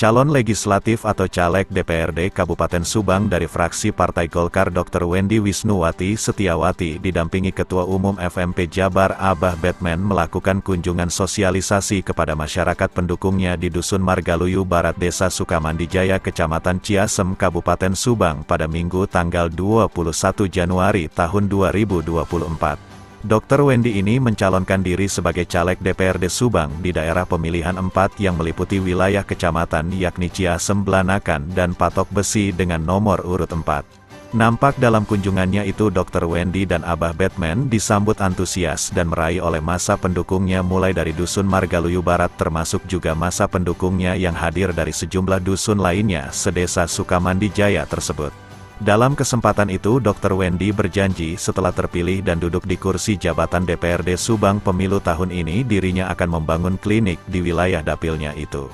Calon legislatif atau caleg DPRD Kabupaten Subang dari fraksi Partai Golkar Dr. Wendy Wisnuwati Setiawati didampingi Ketua Umum FMP Jabar Abah Batman melakukan kunjungan sosialisasi kepada masyarakat pendukungnya di Dusun Margaluyu Barat Desa Sukamandijaya Kecamatan Ciasem Kabupaten Subang pada Minggu tanggal 21 Januari tahun 2024. Dr. Wendy ini mencalonkan diri sebagai caleg DPRD Subang di daerah pemilihan 4 yang meliputi wilayah kecamatan yakni Ciasem, Blanakan, dan Patok Besi dengan nomor urut 4. Nampak dalam kunjungannya itu Dr. Wendy dan Abah Batman disambut antusias dan meraih oleh massa pendukungnya mulai dari Dusun Margaluyu Barat termasuk juga massa pendukungnya yang hadir dari sejumlah dusun lainnya sedesa Sukamandijaya tersebut. Dalam kesempatan itu Dr. Wendy berjanji setelah terpilih dan duduk di kursi jabatan DPRD Subang pemilu tahun ini dirinya akan membangun klinik di wilayah dapilnya itu.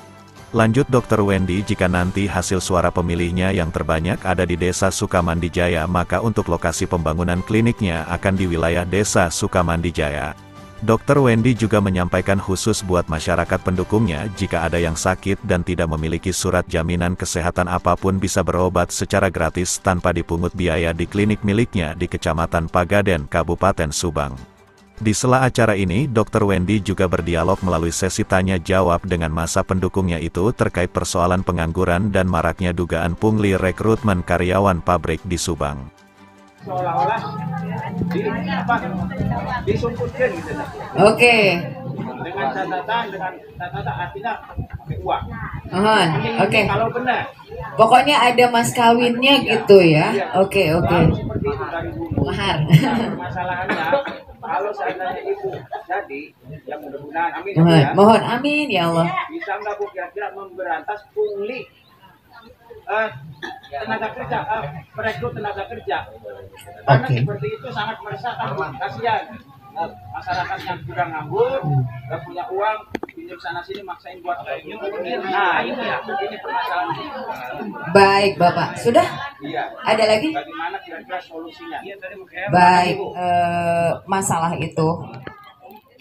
Lanjut Dr. Wendy, jika nanti hasil suara pemilihnya yang terbanyak ada di Desa Sukamandijaya maka untuk lokasi pembangunan kliniknya akan di wilayah Desa Sukamandijaya. Dr. Wendy juga menyampaikan khusus buat masyarakat pendukungnya jika ada yang sakit dan tidak memiliki surat jaminan kesehatan apapun bisa berobat secara gratis tanpa dipungut biaya di klinik miliknya di Kecamatan Pagaden, Kabupaten Subang. Di sela acara ini, Dr. Wendy juga berdialog melalui sesi tanya jawab dengan massa pendukungnya itu terkait persoalan pengangguran dan maraknya dugaan pungli rekrutmen karyawan pabrik di Subang. Seolah-olah disumputkan gitu. Oke. Dengan catatan artinya pakai uang. Oke. Kalau benar. Pokoknya ada mas kawinnya gitu ya. Oke. Seperti itu dari dulu. Mahar. Permasalahannya kalau seandainya itu jadi, ya mudah-mudahan amin. Mohon amin ya Allah. Bisa nggak Bu kira-kira memberantas pungli tenaga kerja, merekrut tenaga kerja, karena seperti itu sangat meresahkan, kasihan masyarakat yang sudah nganggur, nggak punya uang, pinjam sana sini maksain buat nah ini ya, ini permasalahan. Baik Bapak, sudah? Iya. Ada lagi? Bagaimana kira-kira solusinya? Baik, masalah itu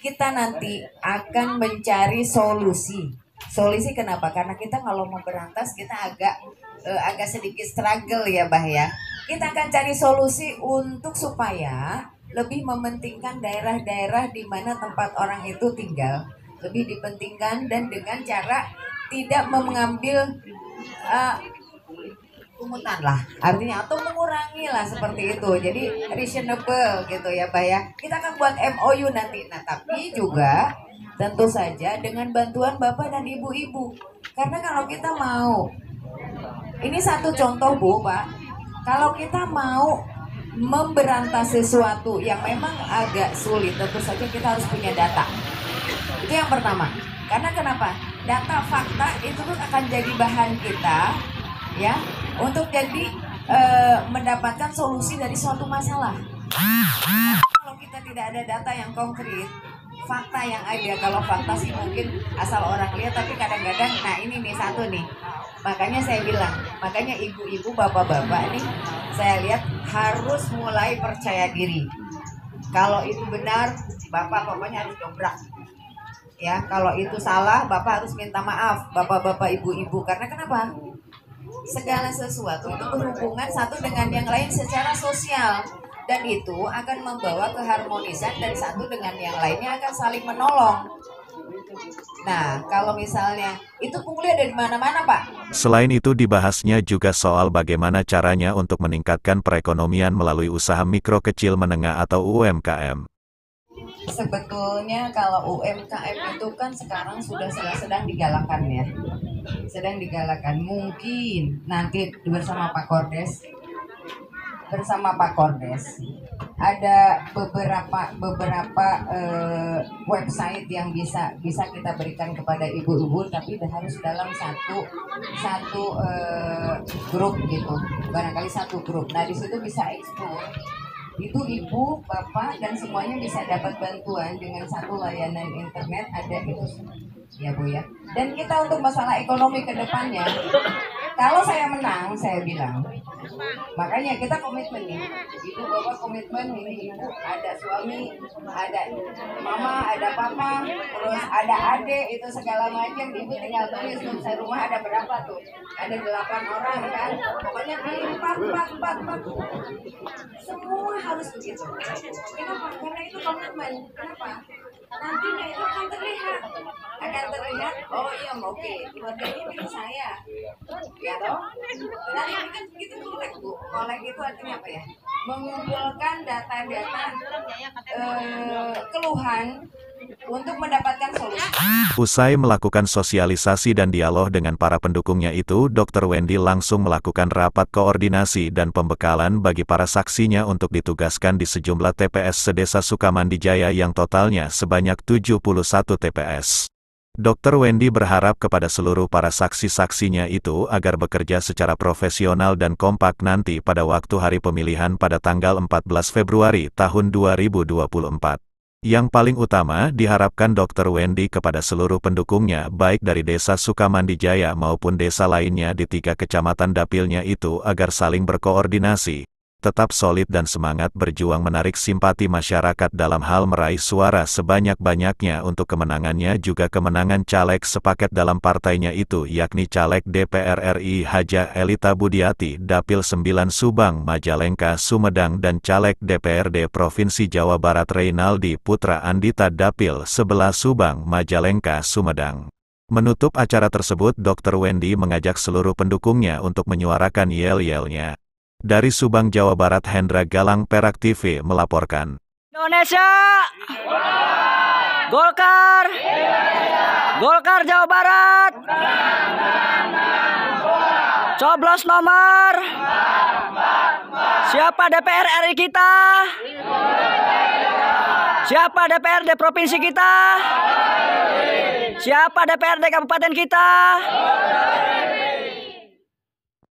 kita nanti akan mencari solusi. Solusi kenapa? Karena kita kalau mau berantas kita agak sedikit struggle ya Bah ya. Kita akan cari solusi untuk supaya lebih mementingkan daerah-daerah di mana tempat orang itu tinggal. Lebih dipentingkan dan dengan cara tidak mengambil pungutan lah. Artinya atau mengurangi lah seperti itu. Jadi reasonable gitu ya Bah ya. Kita akan buat MOU nanti. Nah tapi juga tentu saja dengan bantuan Bapak dan Ibu-Ibu. Karena kalau kita mau, ini satu contoh Bu Pak, kalau kita mau memberantas sesuatu yang memang agak sulit, tentu saja kita harus punya data. Itu yang pertama. Karena kenapa? Data fakta itu akan jadi bahan kita ya untuk jadi mendapatkan solusi dari suatu masalah. Kalau kita tidak ada data yang konkret, fakta yang ada, kalau fakta sih mungkin asal orang lihat, tapi kadang-kadang, nah ini nih satu nih, makanya saya bilang, makanya ibu-ibu, bapak-bapak nih, saya lihat harus mulai percaya diri. Kalau itu benar, bapak pokoknya harus dobrak. Ya, kalau itu salah, bapak harus minta maaf, bapak-bapak, ibu-ibu. Karena kenapa? Segala sesuatu itu berhubungan satu dengan yang lain secara sosial. Dan itu akan membawa keharmonisan dan satu dengan yang lainnya akan saling menolong. Nah, kalau misalnya itu pungli ada di mana-mana, Pak. Selain itu dibahasnya juga soal bagaimana caranya untuk meningkatkan perekonomian melalui usaha mikro kecil menengah atau UMKM. Sebetulnya kalau UMKM itu kan sekarang sudah sedang digalakan ya. Sedang digalakan. Mungkin nanti bersama Pak Kordes ada beberapa website yang bisa kita berikan kepada ibu-ibu, tapi harus dalam satu grup gitu, barangkali satu grup. Nah di situ bisa explore, itu ibu, bapak dan semuanya bisa dapat bantuan dengan satu layanan internet, ada itu ya Bu ya. Dan kita untuk masalah ekonomi ke depannya, kalau saya menang, saya bilang Makanya kita komitmen nih, ibu bapak komitmen ini, ibu ada suami, ada mama, ada papa, terus ada adik, itu segala macam. Ibu tinggal tulis tuh, saya rumah ada berapa tuh? Ada 8 orang kan? Pokoknya pilih 4. Semua harus begitu. Kenapa? Karena itu komitmen. Kenapa? Nantinya itu akan terlihat, oh iya oke, keluarga ini milik saya, ya toh. Nanti ini kan gitu kolek bu, kolek itu artinya apa ya? Mengumpulkan data-data keluhan untuk mendapatkan solusi. Usai melakukan sosialisasi dan dialog dengan para pendukungnya itu, Dr. Wendy langsung melakukan rapat koordinasi dan pembekalan bagi para saksinya untuk ditugaskan di sejumlah TPS sedesa Sukamandijaya yang totalnya sebanyak 71 TPS. Dr. Wendy berharap kepada seluruh para saksi-saksinya itu agar bekerja secara profesional dan kompak nanti pada waktu hari pemilihan pada tanggal 14 Februari tahun 2024. Yang paling utama, diharapkan Dr. Wendy kepada seluruh pendukungnya baik dari desa Sukamandijaya maupun desa lainnya di 3 kecamatan dapilnya itu agar saling berkoordinasi, tetap solid dan semangat berjuang menarik simpati masyarakat dalam hal meraih suara sebanyak-banyaknya untuk kemenangannya juga kemenangan caleg sepaket dalam partainya itu yakni caleg DPR RI Haja Elita Budiati Dapil 9 Subang Majalengka Sumedang dan caleg DPRD Provinsi Jawa Barat Reynaldi Putra Andita Dapil 11 Subang Majalengka Sumedang. Menutup acara tersebut, Dr. Wendy mengajak seluruh pendukungnya untuk menyuarakan yel-yelnya. Dari Subang, Jawa Barat, Hendra Galang, Perak TV melaporkan. Indonesia, Golkar, Golkar Jawa Barat, coblos nomor, siapa DPR RI kita, siapa DPRD provinsi kita, siapa DPRD kabupaten kita,